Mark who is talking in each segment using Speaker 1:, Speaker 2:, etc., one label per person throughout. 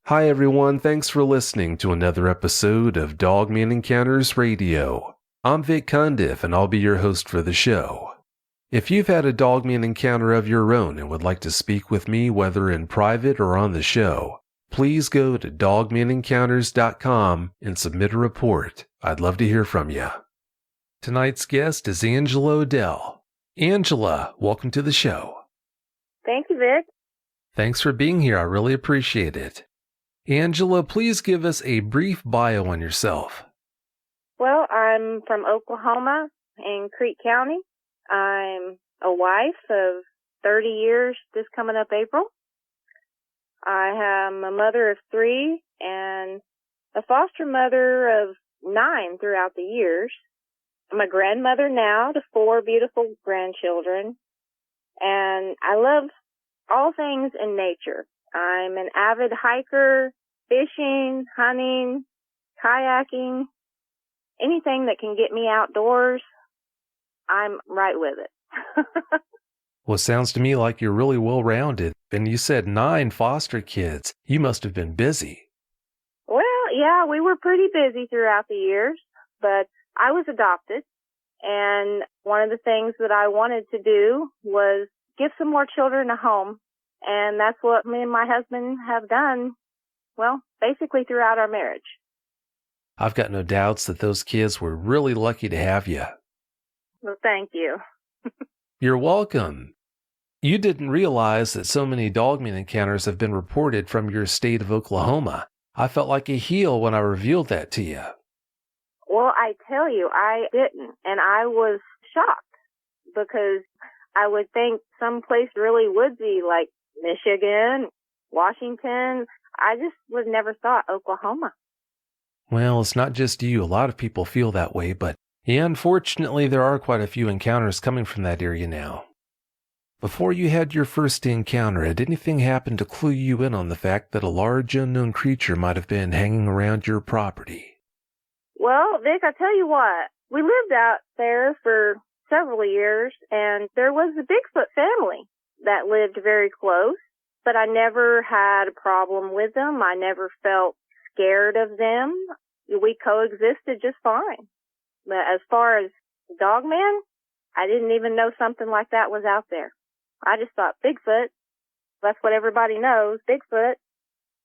Speaker 1: Hi everyone, thanks for listening to another episode of Dogman Encounters Radio. I'm Vic Cundiff and I'll be your host for the show. If you've had a Dogman encounter of your own and would like to speak with me whether in private or on the show, please go to dogmanencounters.com and submit a report. I'd love to hear from you. Tonight's guest is Angela Odell. Angela, welcome to the show.
Speaker 2: Thank you, Vic.
Speaker 1: Thanks for being here. I really appreciate it. Angela, please give us a brief bio on yourself.
Speaker 2: Well, I'm from Oklahoma in Creek County. I'm a wife of 30 years this coming up April. I am a mother of 3 and a foster mother of 9 throughout the years. I'm a grandmother now to 4 beautiful grandchildren, and I love all things in nature. I'm an avid hiker, fishing, hunting, kayaking, anything that can get me outdoors, I'm right with it.
Speaker 1: Well, it sounds to me like you're really well-rounded. And you said 9 foster kids. You must have been busy.
Speaker 2: Well, yeah, we were pretty busy throughout the years, but I was adopted. And one of the things that I wanted to do was give some more children a home. And that's what me and my husband have done, well, basically throughout our marriage.
Speaker 1: I've got no doubts that those kids were really lucky to have you.
Speaker 2: Well, thank you.
Speaker 1: You're welcome. You didn't realize that so many Dogman encounters have been reported from your state of Oklahoma. I felt like a heel when I revealed that to you.
Speaker 2: Well, I tell you, I didn't. And I was shocked because I would think someplace really woodsy like Michigan, Washington. I just would never thought Oklahoma.
Speaker 1: Well, it's not just you. A lot of people feel that way, but yeah, unfortunately, there are quite a few encounters coming from that area now. Before you had your first encounter, had anything happened to clue you in on the fact that a large unknown creature might have been hanging around your property?
Speaker 2: Well, Vic, I tell you what, we lived out there for several years, and there was a Bigfoot family that lived very close, but I never had a problem with them. I never felt scared of them. We coexisted just fine. But as far as Dogman, I didn't even know something like that was out there. I just thought Bigfoot, that's what everybody knows, Bigfoot,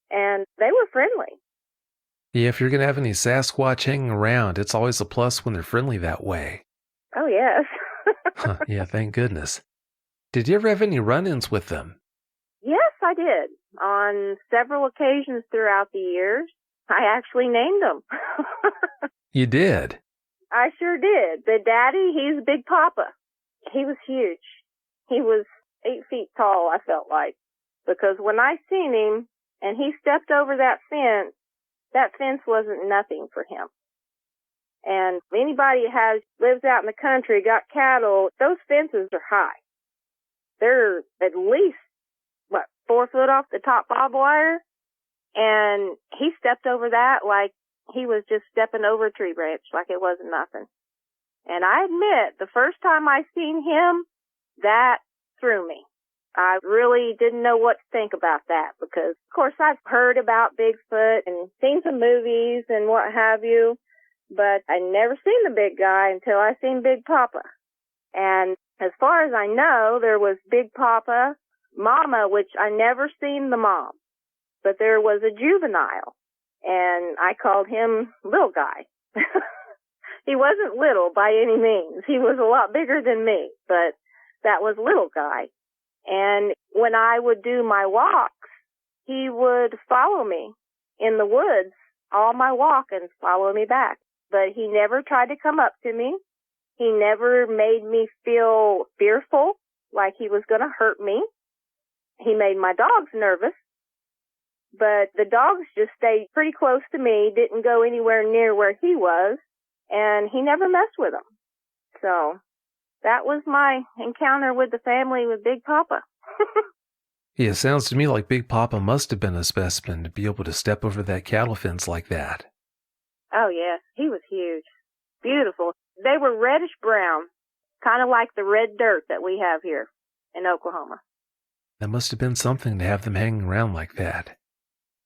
Speaker 2: and they were friendly.
Speaker 1: Yeah, if you're going to have any Sasquatch hanging around, it's always a plus when they're friendly that way.
Speaker 2: Oh, yes.
Speaker 1: Yeah, thank goodness. Did you ever have any run-ins with them?
Speaker 2: Yes, I did. On several occasions throughout the years. I actually named them.
Speaker 1: You did?
Speaker 2: I sure did. The daddy, he's Big Papa. He was huge. He was 8 feet tall, I felt like. Because when I seen him and he stepped over that fence wasn't nothing for him. And anybody lives out in the country, got cattle, those fences are high. They're at least, 4 foot off the top barbed wire? And he stepped over that like he was just stepping over a tree branch, like it wasn't nothing. And I admit, the first time I seen him, that threw me. I really didn't know what to think about that because, of course, I've heard about Bigfoot and seen some movies and what have you, but I never seen the big guy until I seen Big Papa. And as far as I know, there was Big Papa, Mama, which I never seen the mom, but there was a juvenile, and I called him Little Guy. He wasn't little by any means. He was a lot bigger than me, but that was Little Guy. And when I would do my walks, he would follow me in the woods all my walk and follow me back. But he never tried to come up to me. He never made me feel fearful, like he was going to hurt me. He made my dogs nervous. But the dogs just stayed pretty close to me, didn't go anywhere near where he was, and he never messed with them. So that was my encounter with the family with Big Papa.
Speaker 1: Yeah, it sounds to me like Big Papa must have been a specimen to be able to step over that cattle fence like that.
Speaker 2: Oh, yes. He was huge. Beautiful. They were reddish brown, kind of like the red dirt that we have here in Oklahoma.
Speaker 1: That must have been something to have them hanging around like that.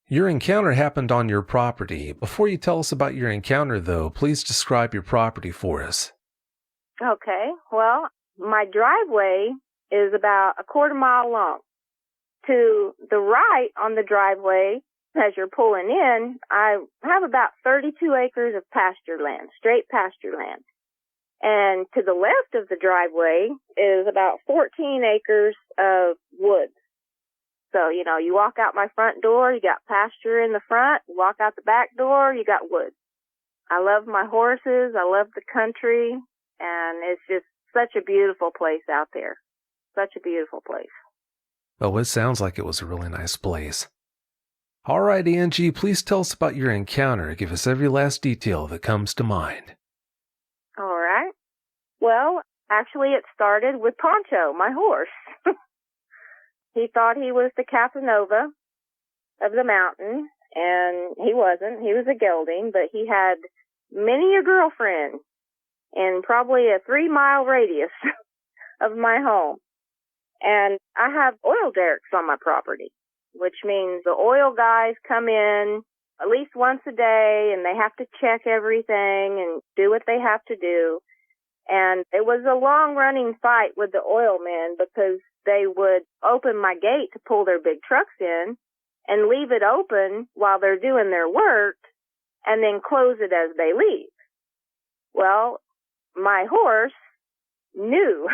Speaker 1: Your encounter happened on your property. Before you tell us about your encounter, though, please describe your property for us.
Speaker 2: Okay, well, my driveway is about a quarter mile long. To the right on the driveway, as you're pulling in, I have about 32 acres of pasture land, straight pasture land. And to the left of the driveway is about 14 acres of woods. So, you walk out my front door, you got pasture in the front. You walk out the back door, you got woods. I love my horses. I love the country. And it's just such a beautiful place out there. Such a beautiful place.
Speaker 1: Oh, it sounds like it was a really nice place. All right, Angie, please tell us about your encounter. Give us every last detail that comes to mind.
Speaker 2: All right. Well, actually, it started with Poncho, my horse. He thought he was the Casanova of the mountain, and he wasn't. He was a gelding, but he had many a girlfriend in probably a 3-mile radius of my home. And I have oil derricks on my property, which means the oil guys come in at least once a day, and they have to check everything and do what they have to do. And it was a long-running fight with the oil men because they would open my gate to pull their big trucks in and leave it open while they're doing their work and then close it as they leave. Well, my horse knew.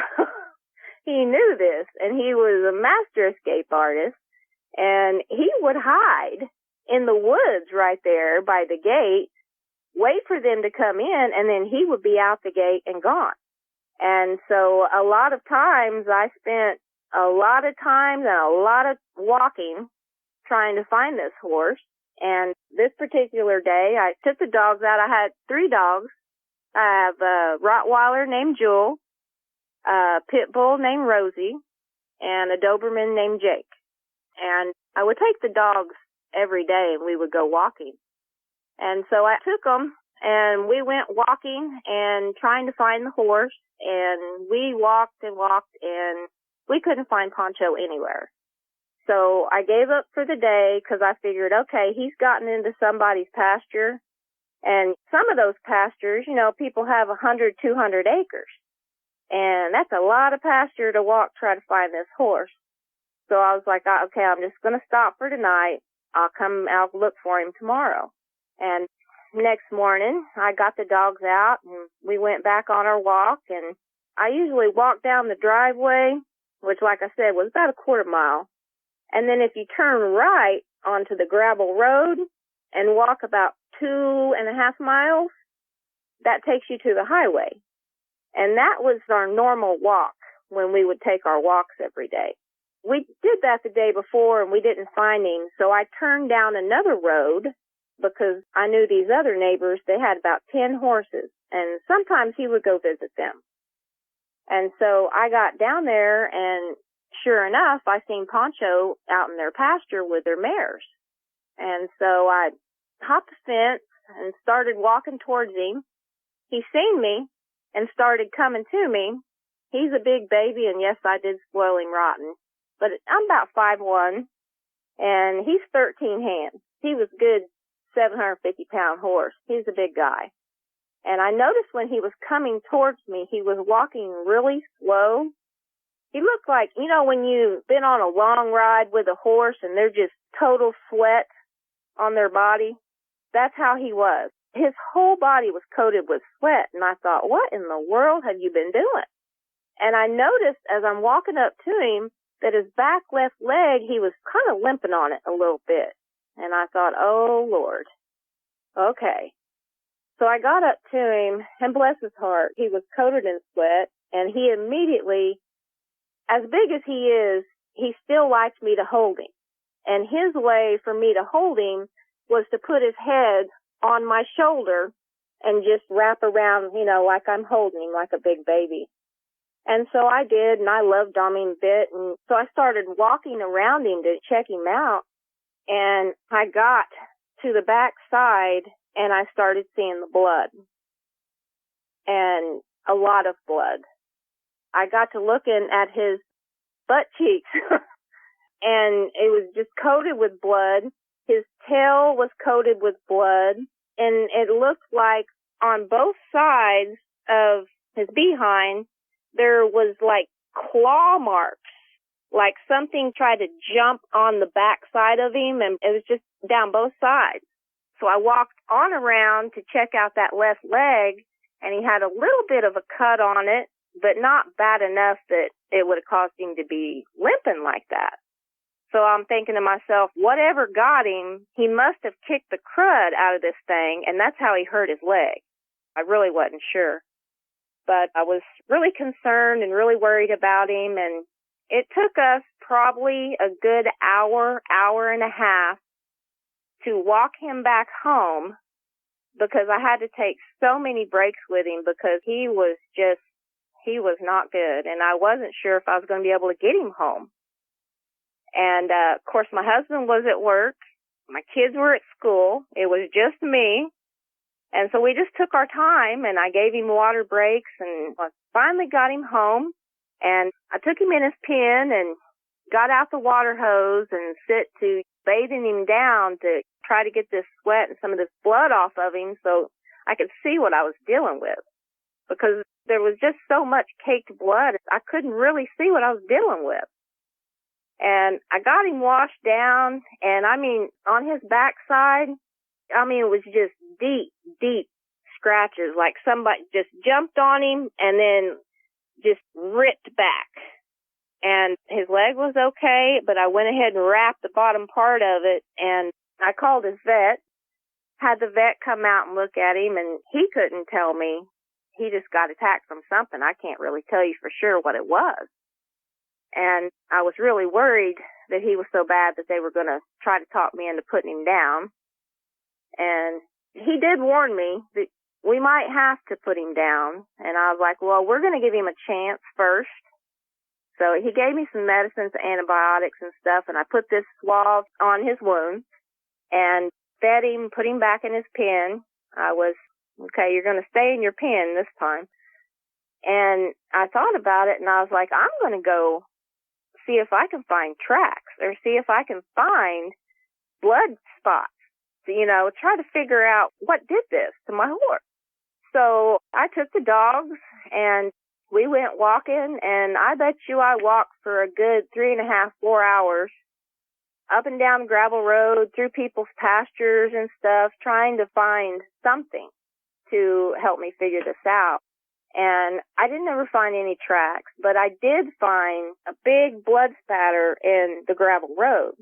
Speaker 2: He knew this, and he was a master escape artist, and he would hide in the woods right there by the gate, wait for them to come in, and then he would be out the gate and gone. And so a lot of times I spent a lot of time and a lot of walking trying to find this horse. And this particular day, I took the dogs out. I had 3 dogs. I have a Rottweiler named Jewel, a Pit Bull named Rosie, and a Doberman named Jake. And I would take the dogs every day and we would go walking. And so I took them and we went walking and trying to find the horse, and we walked and walked and we couldn't find Poncho anywhere. So I gave up for the day because I figured, okay, he's gotten into somebody's pasture. And some of those pastures, people have 100, 200 acres. And that's a lot of pasture to walk, try to find this horse. So I was like, okay, I'm just going to stop for tonight. I'll look for him tomorrow. And next morning, I got the dogs out and we went back on our walk. And I usually walk down the driveway, which, like I said, was about a quarter mile. And then if you turn right onto the gravel road and walk about 2.5 miles, that takes you to the highway. And that was our normal walk when we would take our walks every day. We did that the day before and we didn't find him, so I turned down another road because I knew these other neighbors, they had about 10 horses, and sometimes he would go visit them. And so I got down there, and sure enough, I seen Poncho out in their pasture with their mares. And so I hopped the fence and started walking towards him. He seen me and started coming to me. He's a big baby, and yes, I did spoil him rotten. But I'm about 5'1", and he's 13 hands. He was a good 750-pound horse. He's a big guy. And I noticed when he was coming towards me, he was walking really slow. He looked like, when you've been on a long ride with a horse and they're just total sweat on their body. That's how he was. His whole body was coated with sweat. And I thought, what in the world have you been doing? And I noticed as I'm walking up to him that his back left leg, he was kind of limping on it a little bit. And I thought, oh, Lord. Okay. So I got up to him, and bless his heart, he was coated in sweat, and he immediately, as big as he is, he still liked me to hold him. And his way for me to hold him was to put his head on my shoulder and just wrap around, like I'm holding him like a big baby. And so I did, and I loved on him a bit. And so I started walking around him to check him out. And I got to the back side, and I started seeing the blood. And a lot of blood. I got to looking at his butt cheeks, and it was just coated with blood. His tail was coated with blood, and it looked like on both sides of his behind, there was like claw marks, like something tried to jump on the back side of him, and it was just down both sides. So I walked on around to check out that left leg, and he had a little bit of a cut on it, but not bad enough that it would have caused him to be limping like that. So I'm thinking to myself, whatever got him, he must have kicked the crud out of this thing, and that's how he hurt his leg. I really wasn't sure. But I was really concerned and really worried about him, and it took us probably a good hour and a half to walk him back home, because I had to take so many breaks with him because he was not good, and I wasn't sure if I was going to be able to get him home. And, of course, my husband was at work. My kids were at school. It was just me. And so we just took our time, and I gave him water breaks, and I finally got him home. And I took him in his pen and got out the water hose and set to bathing him down to try to get this sweat and some of this blood off of him so I could see what I was dealing with. Because there was just so much caked blood, I couldn't really see what I was dealing with. And I got him washed down, and I mean, on his backside, I mean, it was just deep scratches, like somebody just jumped on him and then just ripped back. And his leg was okay, but I went ahead and wrapped the bottom part of it, and I called his vet, had the vet come out and look at him, and he couldn't tell me. He just got attacked from something. I can't really tell you for sure what it was. And I was really worried that he was so bad that they were going to try to talk me into putting him down. And he did warn me that we might have to put him down. And I was like, well, we're going to give him a chance first. So he gave me some medicines, antibiotics and stuff, and I put this swab on his wound and fed him, put him back in his pen. I was, okay, you're going to stay in your pen this time. And I thought about it, and I was like, I'm going to go see if I can find tracks or see if I can find blood spots, you know, try to figure out what did this to my horse. So I took the dogs and we went walking, and I bet you I walked for a good 3.5, 4 hours up and down the gravel road, through people's pastures and stuff, trying to find something to help me figure this out. And I didn't ever find any tracks, but I did find a big blood spatter in the gravel road.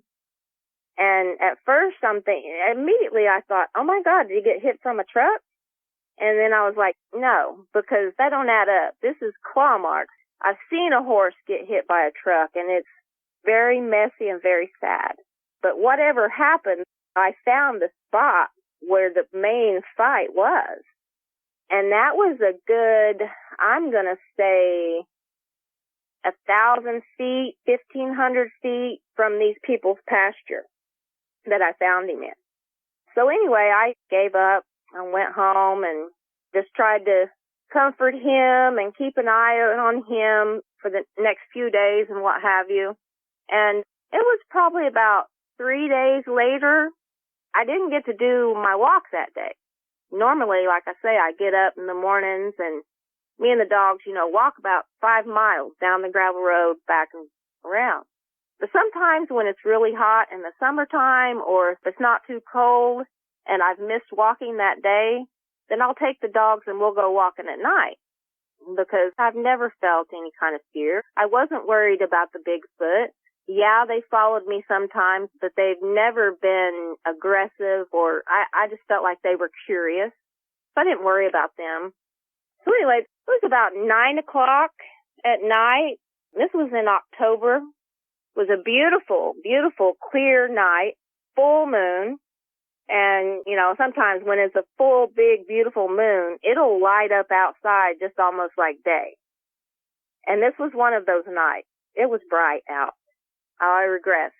Speaker 2: And at first immediately I thought, oh my God, did he get hit from a truck? And then I was like, no, because that don't add up. This is claw marks. I've seen a horse get hit by a truck, and it's very messy and very sad. But whatever happened, I found the spot where the main fight was. And that was a good, I'm going to say, 1,000 feet, 1,500 feet from these people's pasture that I found him in. So anyway, I gave up and went home and just tried to comfort him and keep an eye on him for the next few days and what have you. And it was probably about 3 days later, I didn't get to do my walk that day. Normally, like I say, I get up in the mornings and me and the dogs, you know, walk about 5 miles down the gravel road back and around. But sometimes when it's really hot in the summertime, or if it's not too cold and I've missed walking that day, then I'll take the dogs and we'll go walking at night, because I've never felt any kind of fear. I wasn't worried about the Bigfoot. Yeah, they followed me sometimes, but they've never been aggressive, or I just felt like they were curious. So I didn't worry about them. So anyway, it was about 9 o'clock at night. This was in October. It was a beautiful, beautiful, clear night, full moon. And, you know, sometimes when it's a full, big, beautiful moon, it'll light up outside just almost like day. And this was one of those nights. It was bright out. I regress.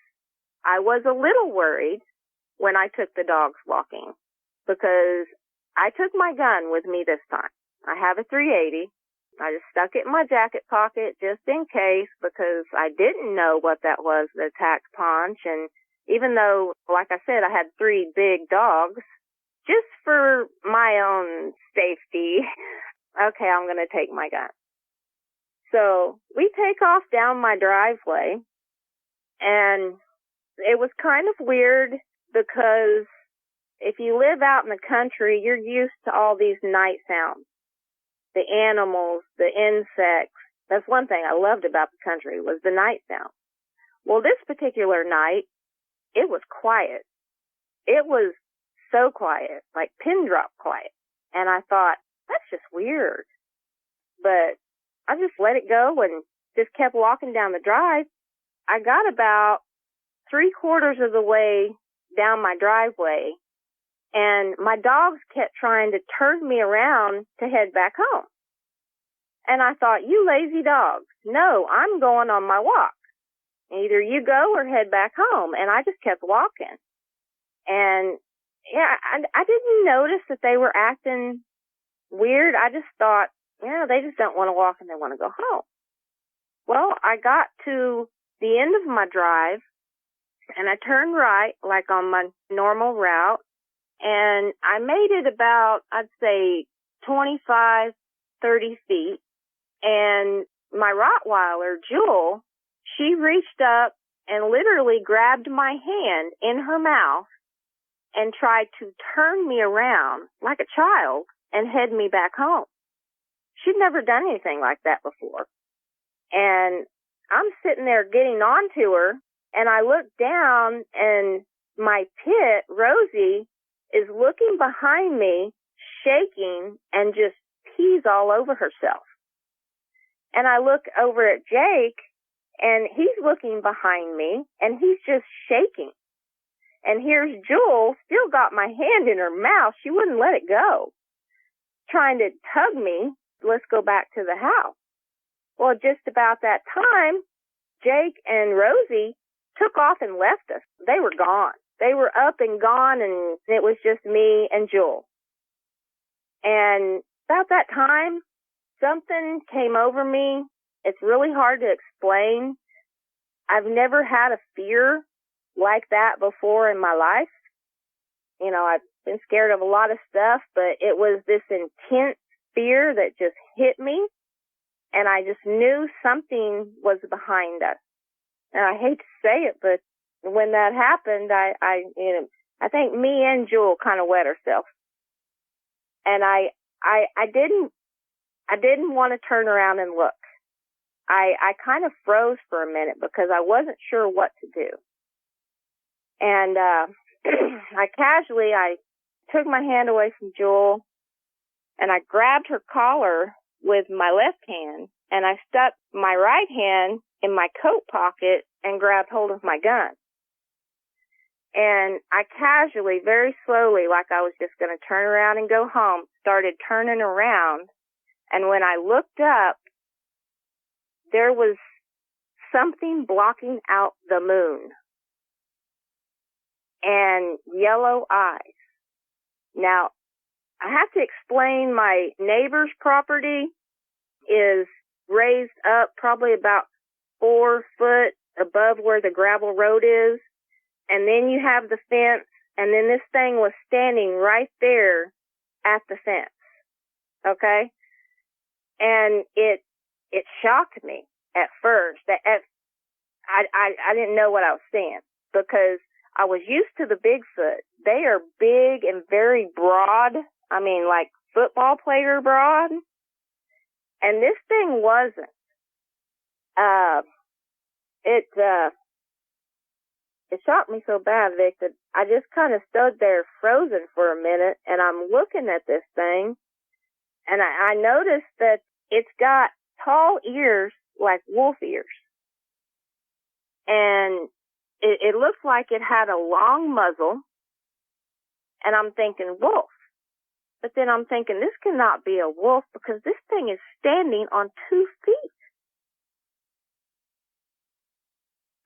Speaker 2: I was a little worried when I took the dogs walking, because I took my gun with me this time. I have a .380. I just stuck it in my jacket pocket just in case, because I didn't know what that was that attacked Ponch, and even though, like I said, I had 3 big dogs, just for my own safety. Okay, I'm going to take my gun. So we take off down my driveway, and it was kind of weird because if you live out in the country, you're used to all these night sounds. The animals, the insects. That's one thing I loved about the country was the night sound. Well, this particular night, it was quiet. It was so quiet, like pin drop quiet. And I thought, that's just weird. But I just let it go and just kept walking down the drive. I got about 3/4 of the way down my driveway, and my dogs kept trying to turn me around to head back home. And I thought, you lazy dogs. No, I'm going on my walk. Either you go or head back home. And I just kept walking. And yeah, I didn't notice that they were acting weird. I just thought, they just don't want to walk and they want to go home. Well, I got to the end of my drive and I turned right, like on my normal route. And I made it about, I'd say 25, 30 feet. And my Rottweiler, Jewel, she reached up and literally grabbed my hand in her mouth and tried to turn me around like a child and head me back home. She'd never done anything like that before. And I'm sitting there getting onto her, and I look down, and my pit, Rosie, is looking behind me, shaking, and just pees all over herself. And I look over at Jake, and he's looking behind me, and he's just shaking. And here's Jewel, still got my hand in her mouth. She wouldn't let it go, trying to tug me. Let's go back to the house. Well, just about that time, Jake and Rosie took off and left us. They were gone. They were up and gone, and it was just me and Jewel. And about that time, something came over me. It's really hard to explain. I've never had a fear like that before in my life. I've been scared of a lot of stuff, but it was this intense fear that just hit me, and I just knew something was behind us. And I hate to say it, but when that happened, I think me and Jewel kind of wet ourselves. And I didn't want to turn around and look. I kind of froze for a minute because I wasn't sure what to do. And I took my hand away from Jewel, and I grabbed her collar with my left hand, and I stuck my right hand in my coat pocket and grabbed hold of my gun. And I casually, very slowly, like I was just going to turn around and go home, started turning around. And when I looked up, there was something blocking out the moon and yellow eyes. Now, I have to explain, my neighbor's property is raised up probably about 4 foot above where the gravel road is. And then you have the fence, and then this thing was standing right there at the fence. Okay? And it shocked me at first. I didn't know what I was seeing because I was used to the Bigfoot. They are big and very broad. I mean, like football player broad. And this thing wasn't. It shocked me so bad, Vic, that I just kind of stood there frozen for a minute, and I'm looking at this thing, and I noticed that it's got tall ears like wolf ears. And it looks like it had a long muzzle, and I'm thinking wolf. But then I'm thinking this cannot be a wolf because this thing is standing on 2 feet.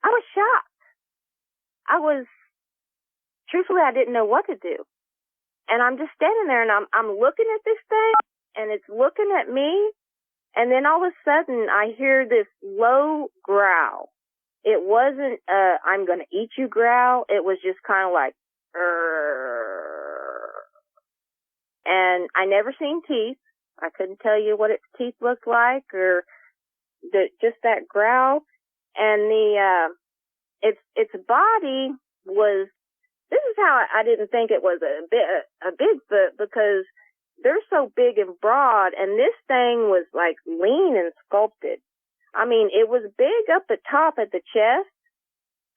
Speaker 2: I was shocked. Truthfully, I didn't know what to do. And I'm just standing there, and I'm looking at this thing, and it's looking at me, and then all of a sudden I hear this low growl. it wasn't I'm going to eat you growl. It was just kind of like, and I never seen teeth. I couldn't tell you what its teeth looked like or just that growl. And its body was, this is how I didn't think it was a Bigfoot, because they're so big and broad, and this thing was like lean and sculpted. I mean, it was big up the top at the chest,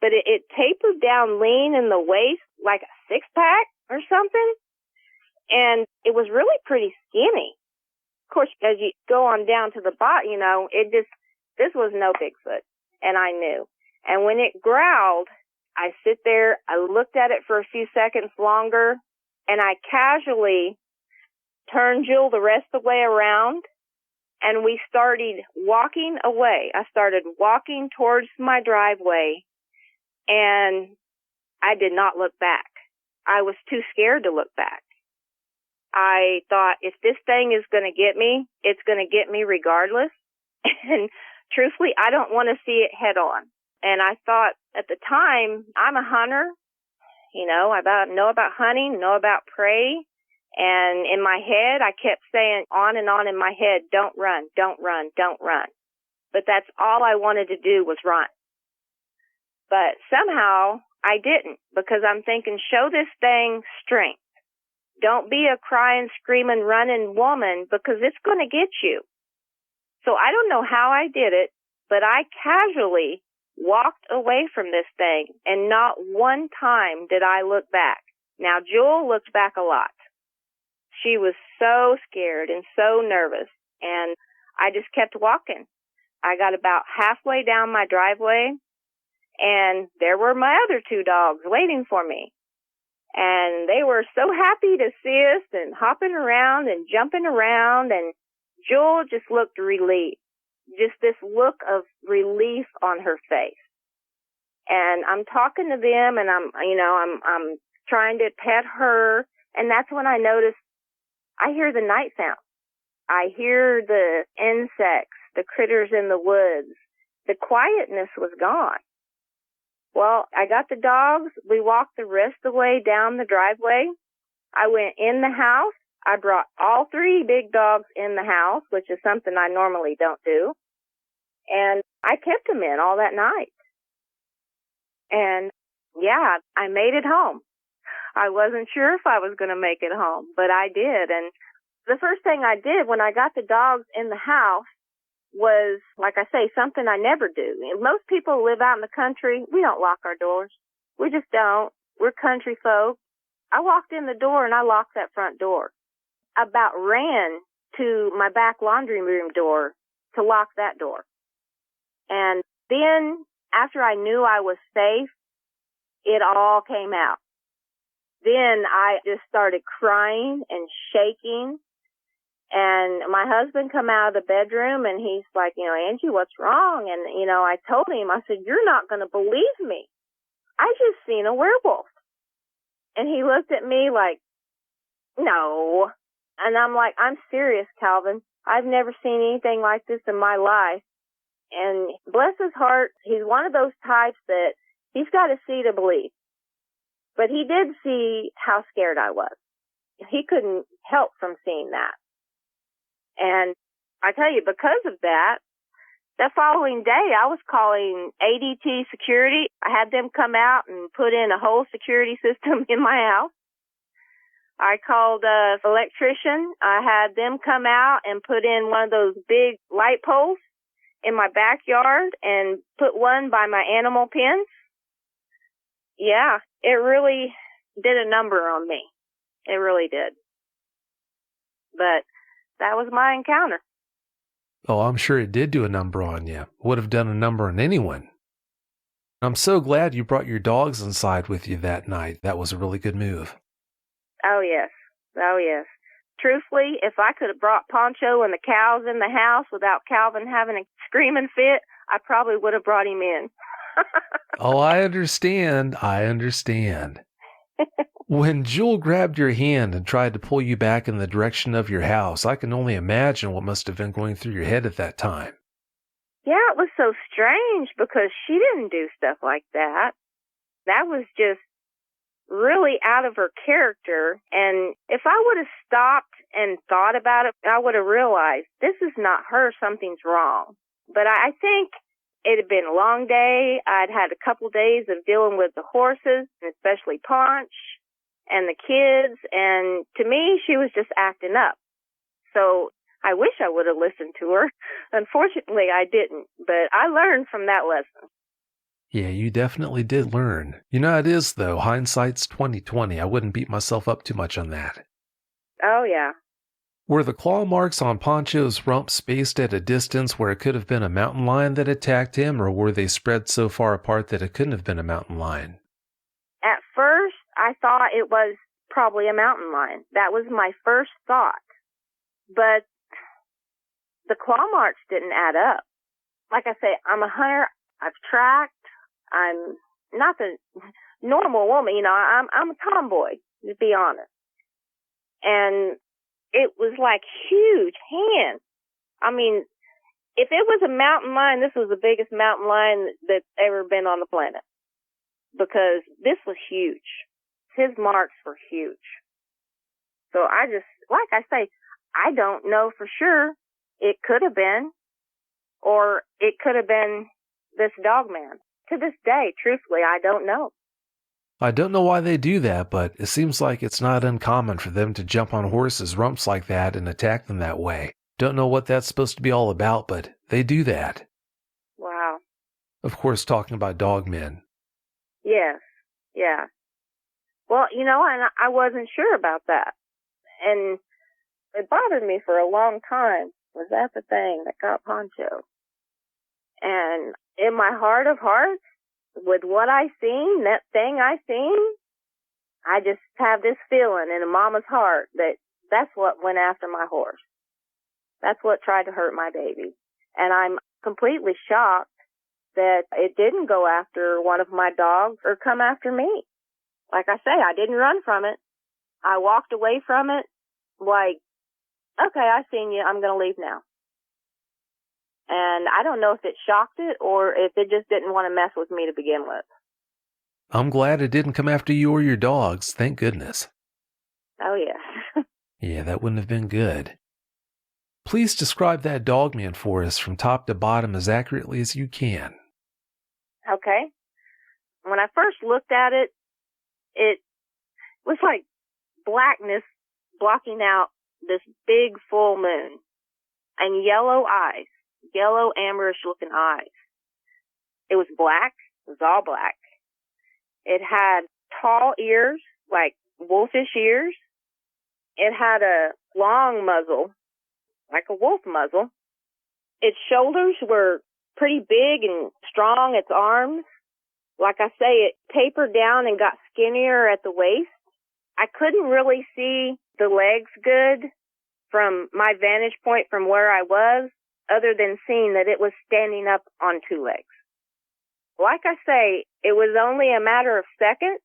Speaker 2: but it tapered down lean in the waist like a six-pack or something. And it was really pretty skinny. Of course, as you go on down to the bottom, this was no Bigfoot. And I knew. And when it growled, I sit there, I looked at it for a few seconds longer, and I casually turned Jewel the rest of the way around, and we started walking away. I started walking towards my driveway, and I did not look back. I was too scared to look back. I thought, if this thing is going to get me, it's going to get me regardless. And truthfully, I don't want to see it head on. And I thought at the time, I'm a hunter, I know about hunting, know about prey. And in my head, I kept saying on and on in my head, don't run, don't run, don't run. But that's all I wanted to do was run. But somehow I didn't, because I'm thinking, show this thing strength. Don't be a crying, screaming, running woman, because it's going to get you. So I don't know how I did it, but I casually walked away from this thing, and not one time did I look back. Now, Jewel looked back a lot. She was so scared and so nervous, and I just kept walking. I got about halfway down my driveway, and there were my other two dogs waiting for me. And they were so happy to see us and hopping around and jumping around, and Jewel just looked relieved. Just this look of relief on her face. And I'm talking to them, and I'm trying to pet her, and that's when I noticed I hear the night sound. I hear the insects, the critters in the woods. The quietness was gone. Well, I got the dogs. We walked the rest of the way down the driveway. I went in the house. I brought all three big dogs in the house, which is something I normally don't do. And I kept them in all that night. And yeah, I made it home. I wasn't sure if I was going to make it home, but I did. And the first thing I did when I got the dogs in the house was, like I say, something I never do. Most people who live out in the country, we don't lock our doors. We just don't. We're country folk. I walked in the door and I locked that front door. I about ran to my back laundry room door to lock that door. And then after I knew I was safe, it all came out. Then I just started crying and shaking. And my husband come out of the bedroom and he's like, Angie, what's wrong? And, I told him, I said, you're not going to believe me. I just seen a werewolf. And he looked at me like, no. And I'm like, I'm serious, Calvin. I've never seen anything like this in my life. And bless his heart, he's one of those types that he's got to see to believe. But he did see how scared I was. He couldn't help from seeing that. And I tell you, because of that, the following day I was calling ADT security. I had them come out and put in a whole security system in my house. I called an electrician. I had them come out and put in one of those big light poles in my backyard and put one by my animal pens. Yeah, it really did a number on me. It really did. But that was my encounter.
Speaker 1: Oh, I'm sure it did do a number on you. Would have done a number on anyone. I'm so glad you brought your dogs inside with you that night. That was a really good move.
Speaker 2: Oh, yes. Oh, yes. Truthfully, if I could have brought Poncho and the cows in the house without Calvin having a screaming fit, I probably would have brought him in.
Speaker 1: Oh, I understand. When Jewel grabbed your hand and tried to pull you back in the direction of your house, I can only imagine what must have been going through your head at that time.
Speaker 2: Yeah, it was so strange because she didn't do stuff like that. That was just really out of her character. And if I would have stopped and thought about it, I would have realized this is not her. Something's wrong. But I think it had been a long day. I'd had a couple days of dealing with the horses, and especially Paunch and the kids. And to me, she was just acting up. So I wish I would have listened to her. Unfortunately, I didn't. But I learned from that lesson.
Speaker 1: Yeah, you definitely did learn. You know, it is, though. Hindsight's 20/20. I wouldn't beat myself up too much on that.
Speaker 2: Oh, yeah.
Speaker 1: Were the claw marks on Poncho's rump spaced at a distance where it could have been a mountain lion that attacked him, or were they spread so far apart that it couldn't have been a mountain lion?
Speaker 2: At first, I thought it was probably a mountain lion. That was my first thought. But the claw marks didn't add up. Like I say, I'm a hunter. I've tracked. I'm not the normal woman, you know, I'm a tomboy, to be honest. And it was like huge hands. I mean, if it was a mountain lion, this was the biggest mountain lion that's ever been on the planet. Because this was huge. His marks were huge. So I just, like I say, I don't know for sure. It could have been, or it could have been this Dogman. To this day, truthfully, I don't know.
Speaker 1: I don't know why they do that, but it seems like it's not uncommon for them to jump on horses' rumps like that and attack them that way. Don't know what that's supposed to be all about, but they do that.
Speaker 2: Wow.
Speaker 1: Of course, talking about dogmen.
Speaker 2: Yes. Yeah. Well, you know, and I wasn't sure about that. And it bothered me for a long time. Was that the thing that got Poncho? And in my heart of hearts, with what I seen, that thing I seen, I just have this feeling in a mama's heart that that's what went after my horse. That's what tried to hurt my baby. And I'm completely shocked that it didn't go after one of my dogs or come after me. Like I say, I didn't run from it. I walked away from it like, okay, I seen you. I'm going to leave now. And I don't know if it shocked it or if it just didn't want to mess with me to begin with.
Speaker 1: I'm glad it didn't come after you or your dogs. Thank goodness.
Speaker 2: Oh, yeah.
Speaker 1: Yeah, that wouldn't have been good. Please describe that Dogman for us from top to bottom as accurately as you can.
Speaker 2: Okay. When I first looked at it, it was like blackness blocking out this big full moon and yellow eyes. Yellow, amberish looking eyes. It was black. It was all black. It had tall ears, like wolfish ears. It had a long muzzle, like a wolf muzzle. Its shoulders were pretty big and strong. Its arms, like I say, it tapered down and got skinnier at the waist. I couldn't really see the legs good from my vantage point from where I was, other than seeing that it was standing up on two legs. Like I say, it was only a matter of seconds,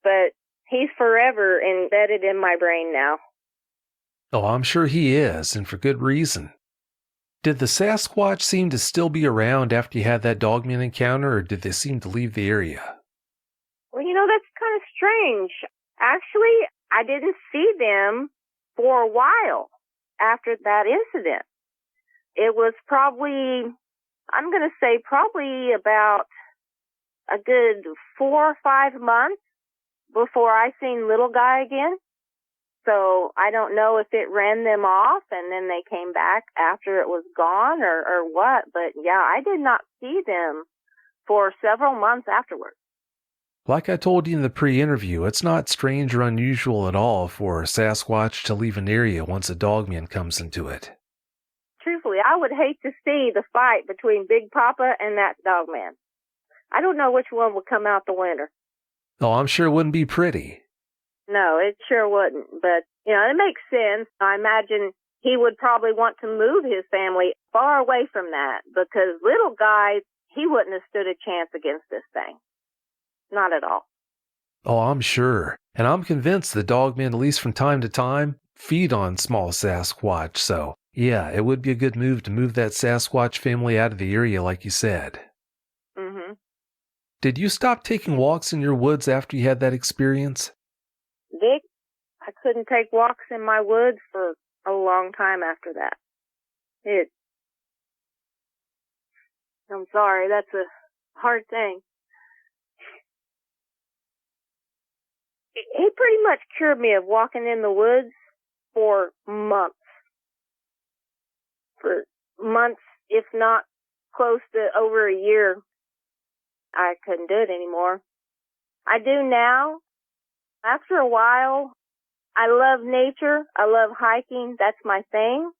Speaker 2: but he's forever embedded in my brain now.
Speaker 1: Oh, I'm sure he is, and for good reason. Did the Sasquatch seem to still be around after you had that Dogman encounter, or did they seem to leave the area?
Speaker 2: Well, you know, that's kind of strange. Actually, I didn't see them for a while after that incident. It was probably, I'm going to say probably about a good 4 or 5 months before I seen Little Guy again. So I don't know if it ran them off and then they came back after it was gone or what. But yeah, I did not see them for several months afterwards.
Speaker 1: Like I told you in the pre-interview, it's not strange or unusual at all for a Sasquatch to leave an area once a Dogman comes into it.
Speaker 2: Truthfully, I would hate to see the fight between Big Papa and that Dogman. I don't know which one would come out the winner.
Speaker 1: Oh, I'm sure it wouldn't be pretty.
Speaker 2: No, it sure wouldn't. But, you know, it makes sense. I imagine he would probably want to move his family far away from that because Little Guy, he wouldn't have stood a chance against this thing. Not at all.
Speaker 1: Oh, I'm sure. And I'm convinced the Dogmen, at least from time to time, feed on small Sasquatch, so Yeah, it would be a good move to move that Sasquatch family out of the area like you said.
Speaker 2: Mm-hmm.
Speaker 1: Did you stop taking walks in your woods after you had that experience?
Speaker 2: Vic, I couldn't take walks in my woods for a long time after that. I'm sorry, that's a hard thing. He pretty much cured me of walking in the woods for months. For months, if not close to over a year, I couldn't do it anymore. I do now. After a while, I love nature. I love hiking. That's my thing.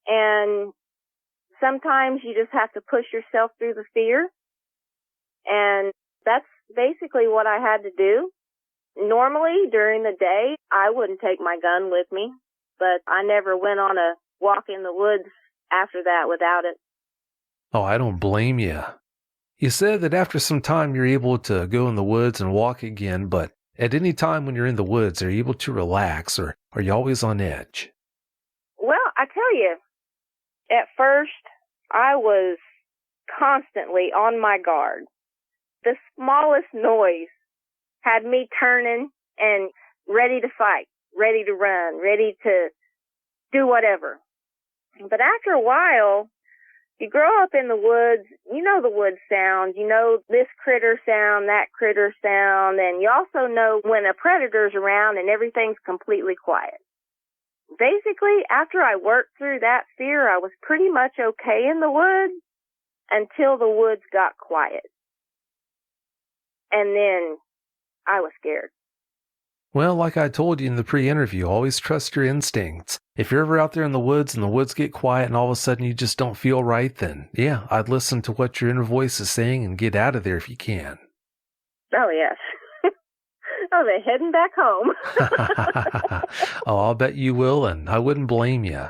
Speaker 2: And sometimes you just have to push yourself through the fear. And that's basically what I had to do. Normally, during the day, I wouldn't take my gun with me, but I never went on a walk in the woods after that without it.
Speaker 1: Oh, I don't blame you. You said that after some time you're able to go in the woods and walk again, but at any time when you're in the woods, are you able to relax or are you always on edge?
Speaker 2: Well, I tell you, at first, I was constantly on my guard. The smallest noise had me turning and ready to fight, ready to run, ready to do whatever. But after a while, you grow up in the woods, you know the woods sound, you know this critter sound, that critter sound, and you also know when a predator's around and everything's completely quiet. Basically, after I worked through that fear, I was pretty much okay in the woods until the woods got quiet. And then I was scared.
Speaker 1: Well, like I told you in the pre-interview, always trust your instincts. If you're ever out there in the woods and the woods get quiet and all of a sudden you just don't feel right, then yeah, I'd listen to what your inner voice is saying and get out of there if you can.
Speaker 2: Oh, yes. Oh, they're heading back home.
Speaker 1: Oh, I'll bet you will, and I wouldn't blame you.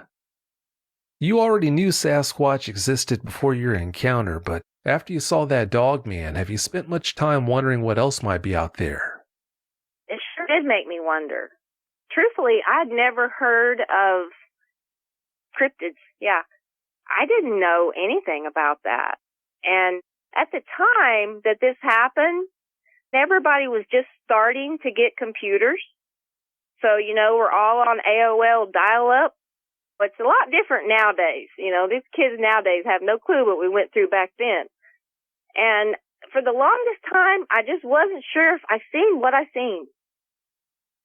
Speaker 1: You already knew Sasquatch existed before your encounter, but after you saw that Dogman, have you spent much time wondering what else might be out there?
Speaker 2: It sure did make me wonder. Truthfully, I'd never heard of cryptids. Yeah, I didn't know anything about that. And at the time that this happened, everybody was just starting to get computers. So, we're all on AOL dial-up. But it's a lot different nowadays. These kids nowadays have no clue what we went through back then. And for the longest time, I just wasn't sure if I seen what I seen.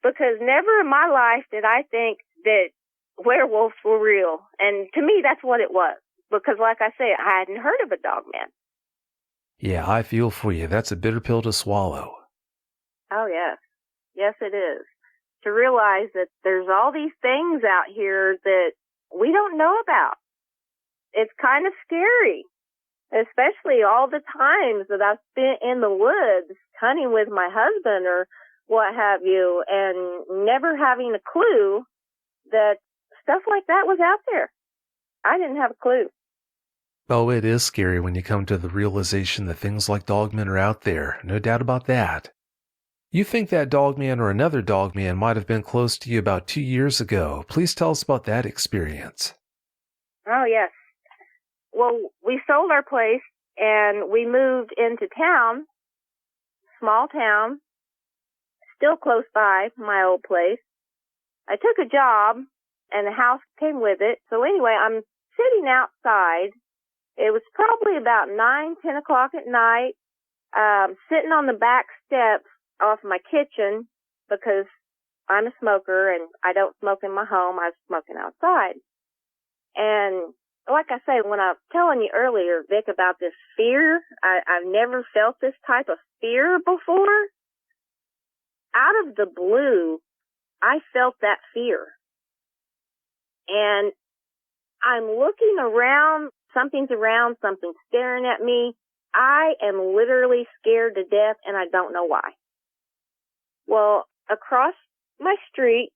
Speaker 2: Because never in my life did I think that werewolves were real. And to me, that's what it was. Because like I said, I hadn't heard of a Dogman.
Speaker 1: Yeah, I feel for you. That's a bitter pill to swallow.
Speaker 2: Oh, yes. Yes, it is. To realize that there's all these things out here that we don't know about. It's kind of scary, especially all the times that I've spent in the woods hunting with my husband or what have you, and never having a clue that stuff like that was out there. I didn't have a clue.
Speaker 1: Oh, it is scary when you come to the realization that things like Dogmen are out there. No doubt about that. You think that Dogman or another Dogman might have been close to you about 2 years ago. Please tell us about that experience.
Speaker 2: Oh, yes. Well, we sold our place and we moved into town, small town, still close by my old place. I took a job and the house came with it. So anyway, I'm sitting outside. It was probably about 10 o'clock at night, sitting on the back steps off my kitchen because I'm a smoker and I don't smoke in my home. I was smoking outside. And like I say, when I was telling you earlier, Vic, about this fear, I've never felt this type of fear before. Out of the blue, I felt that fear. And I'm looking around, something's staring at me. I am literally scared to death and I don't know why. Well, across my street,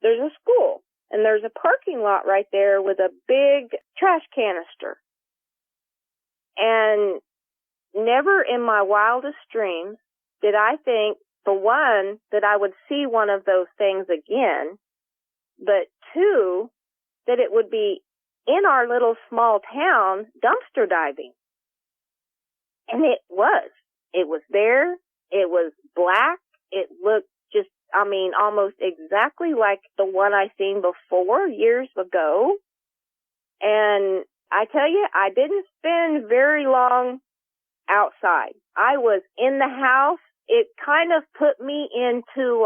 Speaker 2: there's a school, and there's a parking lot right there with a big trash canister. And never in my wildest dreams did I think, for one, that I would see one of those things again, but two, that it would be in our little small town dumpster diving. And it was. It was there. It was black. It looked just, almost exactly like the one I seen before years ago. And I tell you, I didn't spend very long outside. I was in the house. It kind of put me into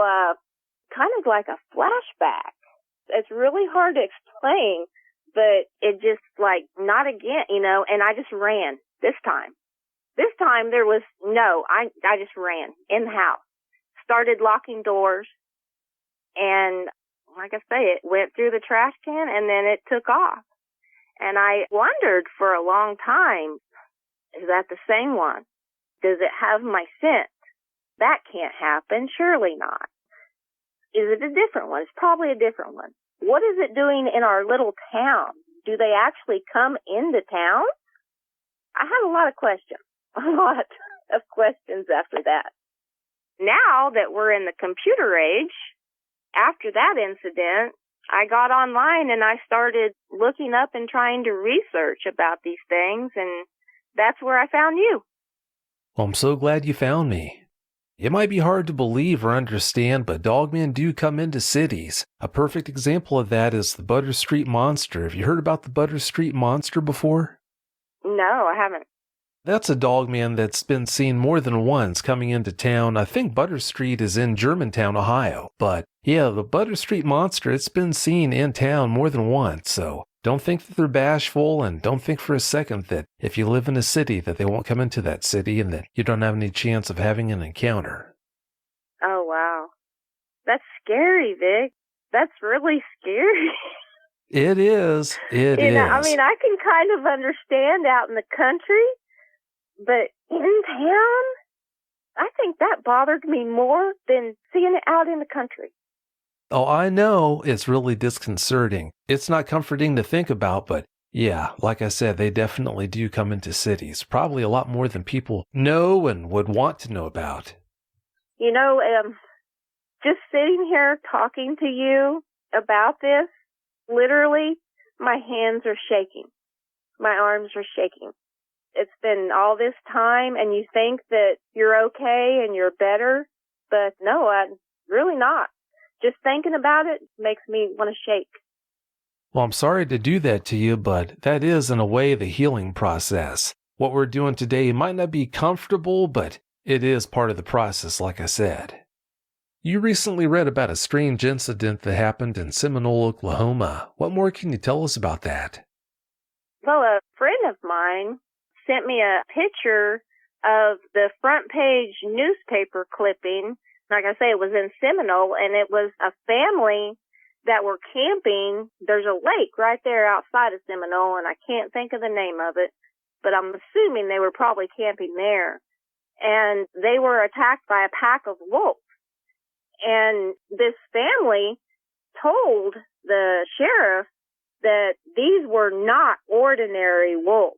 Speaker 2: kind of like a flashback. It's really hard to explain, but it just like, not again, and I just ran this time. This time there was I just ran in the house, started locking doors, and like I say, it went through the trash can and then it took off. And I wondered for a long time, is that the same one? Does it have my scent? That can't happen. Surely not. Is it a different one? It's probably a different one. What is it doing in our little town? Do they actually come into town? I had a lot of questions after that. Now that we're in the computer age, after that incident, I got online and I started looking up and trying to research about these things, and that's where I found you.
Speaker 1: Well, I'm so glad you found me. It might be hard to believe or understand, but dogmen do come into cities. A perfect example of that is the Butter Street Monster. Have you heard about the Butter Street Monster before?
Speaker 2: No, I haven't.
Speaker 1: That's a dogman that's been seen more than once coming into town. I think Butter Street is in Germantown, Ohio. But yeah, the Butter Street Monster, it's been seen in town more than once. So don't think that they're bashful, and don't think for a second that if you live in a city that they won't come into that city and that you don't have any chance of having an encounter.
Speaker 2: Oh, wow. That's scary, Vic. That's really scary.
Speaker 1: It is. It is.
Speaker 2: I can kind of understand out in the country, but in town, I think that bothered me more than seeing it out in the country.
Speaker 1: Oh, I know. It's really disconcerting. It's not comforting to think about, but yeah, like I said, they definitely do come into cities. Probably a lot more than people know and would want to know about.
Speaker 2: Just sitting here talking to you about this, literally, my hands are shaking. My arms are shaking. It's been all this time, and you think that you're okay and you're better, but no, I'm really not. Just thinking about it makes me want to shake.
Speaker 1: Well, I'm sorry to do that to you, but that is, in a way, the healing process. What we're doing today might not be comfortable, but it is part of the process, like I said. You recently read about a strange incident that happened in Seminole, Oklahoma. What more can you tell us about that?
Speaker 2: Well, a friend of mine sent me a picture of the front page newspaper clipping. Like I say, it was in Seminole, and it was a family that were camping. There's a lake right there outside of Seminole, and I can't think of the name of it, but I'm assuming they were probably camping there. And they were attacked by a pack of wolves. And this family told the sheriff that these were not ordinary wolves.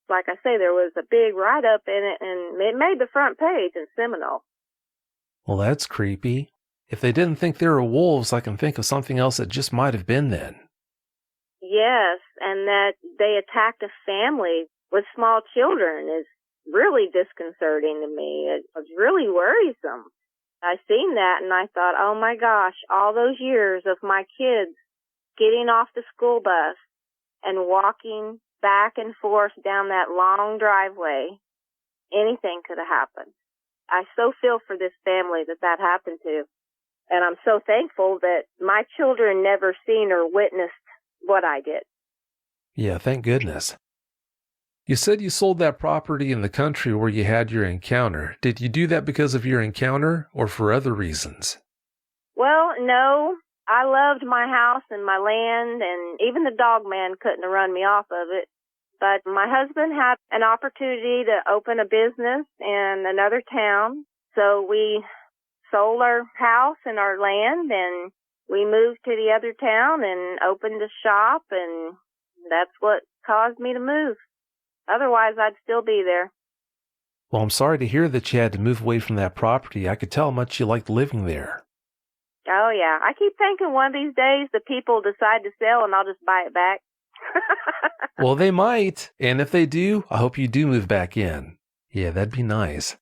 Speaker 2: Like I say, there was a big write-up in it, and it made the front page in Seminole.
Speaker 1: Well, that's creepy. If they didn't think they were wolves, I can think of something else that just might have been then.
Speaker 2: Yes, and that they attacked a family with small children is really disconcerting to me. It was really worrisome. I seen that and I thought, oh my gosh, all those years of my kids getting off the school bus and walking back and forth down that long driveway, anything could have happened. I so feel for this family that happened to. And I'm so thankful that my children never seen or witnessed what I did.
Speaker 1: Yeah, thank goodness. You said you sold that property in the country where you had your encounter. Did you do that because of your encounter or for other reasons?
Speaker 2: Well, no. I loved my house and my land, and even the dogman couldn't have run me off of it. But my husband had an opportunity to open a business in another town, so we sold our house and our land, and we moved to the other town and opened a shop, and that's what caused me to move. Otherwise, I'd still be there.
Speaker 1: Well, I'm sorry to hear that you had to move away from that property. I could tell how much you liked living there.
Speaker 2: Oh, yeah. I keep thinking one of these days the people decide to sell and I'll just buy it back.
Speaker 1: Well, they might. And if they do, I hope you do move back in. Yeah, that'd be nice.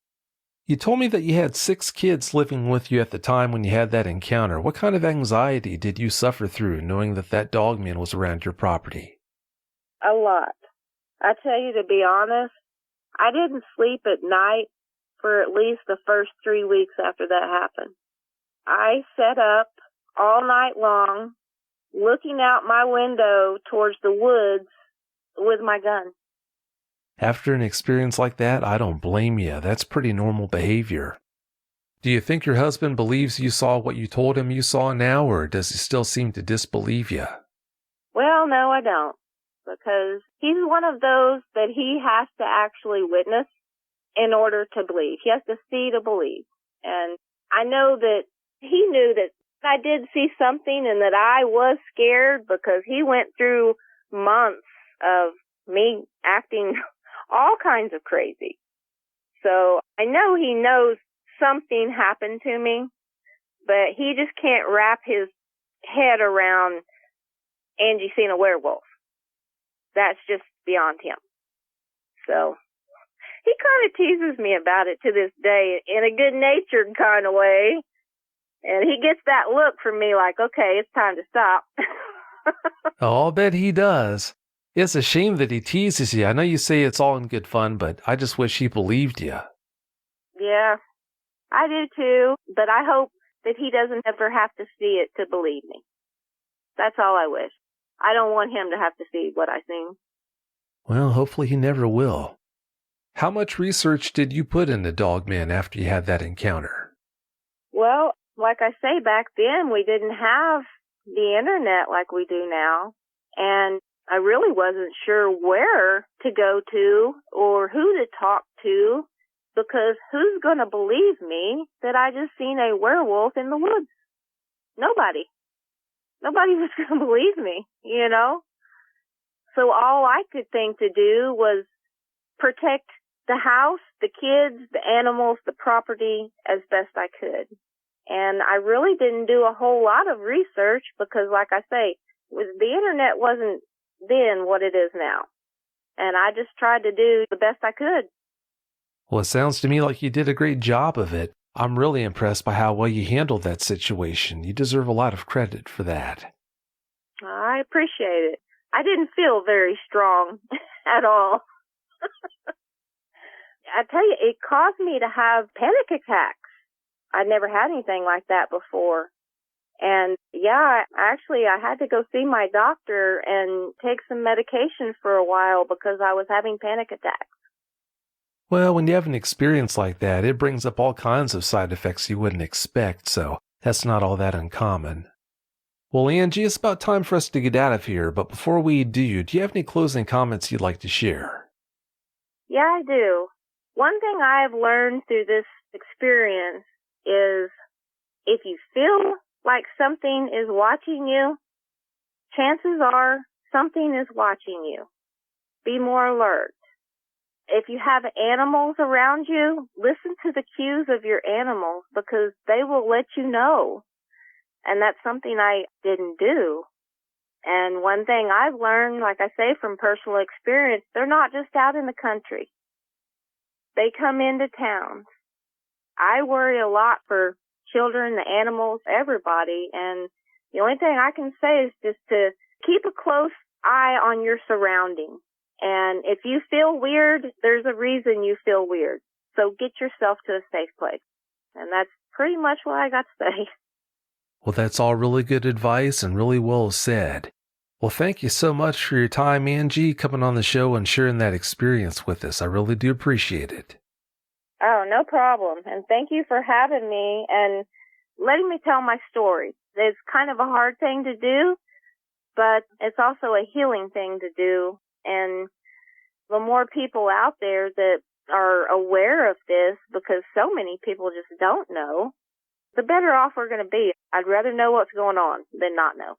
Speaker 1: You told me that you had 6 kids living with you at the time when you had that encounter. What kind of anxiety did you suffer through knowing that that dogman was around your property?
Speaker 2: A lot. I tell you, to be honest, I didn't sleep at night for at least the first 3 weeks after that happened. I sat up all night long, looking out my window towards the woods with my gun.
Speaker 1: After an experience like that, I don't blame you. That's pretty normal behavior. Do you think your husband believes you saw what you told him you saw now, or does he still seem to disbelieve you?
Speaker 2: Well, no, I don't, because he's one of those that he has to actually witness in order to believe. He has to see to believe. And I know that he knew that I did see something and that I was scared, because he went through months of me acting all kinds of crazy. So I know he knows something happened to me, but he just can't wrap his head around Angie seeing a werewolf. That's just beyond him. So he kind of teases me about it to this day in a good-natured kind of way. And he gets that look from me like, okay, it's time to stop.
Speaker 1: Oh, I'll bet he does. It's a shame that he teases you. I know you say it's all in good fun, but I just wish he believed you.
Speaker 2: Yeah, I do too, but I hope that he doesn't ever have to see it to believe me. That's all I wish. I don't want him to have to see what I seen.
Speaker 1: Well, hopefully he never will. How much research did you put into Dogman after you had that encounter?
Speaker 2: Well, like I say, back then we didn't have the internet like we do now, and I really wasn't sure where to go to or who to talk to, because who's going to believe me that I just seen a werewolf in the woods? Nobody. Nobody was going to believe me, you know? So all I could think to do was protect the house, the kids, the animals, the property as best I could. And I really didn't do a whole lot of research because, like I say, the internet wasn't then what it is now. And I just tried to do the best I could.
Speaker 1: Well, it sounds to me like you did a great job of it. I'm really impressed by how well you handled that situation. You deserve a lot of credit for that.
Speaker 2: I appreciate it. I didn't feel very strong at all. I tell you, it caused me to have panic attacks. I'd never had anything like that before. And yeah, actually, I had to go see my doctor and take some medication for a while because I was having panic attacks.
Speaker 1: Well, when you have an experience like that, it brings up all kinds of side effects you wouldn't expect, so that's not all that uncommon. Well, Angie, it's about time for us to get out of here, but before we do you have any closing comments you'd like to share?
Speaker 2: Yeah, I do. One thing I've learned through this experience is if you feel like something is watching you, chances are something is watching you. Be more alert. If you have animals around you, listen to the cues of your animals because they will let you know. And that's something I didn't do. And one thing I've learned, like I say, from personal experience, they're not just out in the country. They come into towns. I worry a lot for children, the animals, everybody. And the only thing I can say is just to keep a close eye on your surroundings. And if you feel weird, there's a reason you feel weird. So get yourself to a safe place. And that's pretty much what I got to say.
Speaker 1: Well, that's all really good advice and really well said. Well, thank you so much for your time, Angie, coming on the show and sharing that experience with us. I really do appreciate it.
Speaker 2: Oh, no problem. And thank you for having me and letting me tell my story. It's kind of a hard thing to do, but it's also a healing thing to do. And the more people out there that are aware of this, because so many people just don't know, the better off we're going to be. I'd rather know what's going on than not know.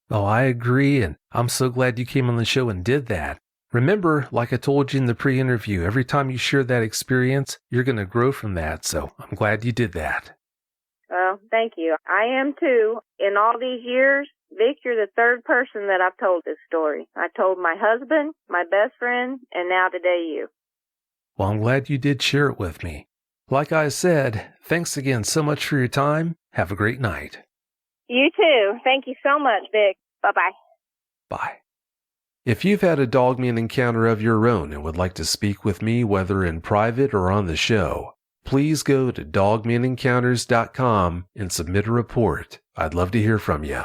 Speaker 1: Oh, I agree, and I'm so glad you came on the show and did that. Remember, like I told you in the pre-interview, every time you share that experience, you're going to grow from that, so I'm glad you did that.
Speaker 2: Well, thank you. I am too. In all these years, Vic, you're the third person that I've told this story. I told my husband, my best friend, and now today you.
Speaker 1: Well, I'm glad you did share it with me. Like I said, thanks again so much for your time. Have a great night.
Speaker 2: You too. Thank you so much, Vic. Bye-bye.
Speaker 1: Bye. If you've had a Dogman encounter of your own and would like to speak with me, whether in private or on the show, please go to dogmanencounters.com and submit a report. I'd love to hear from you.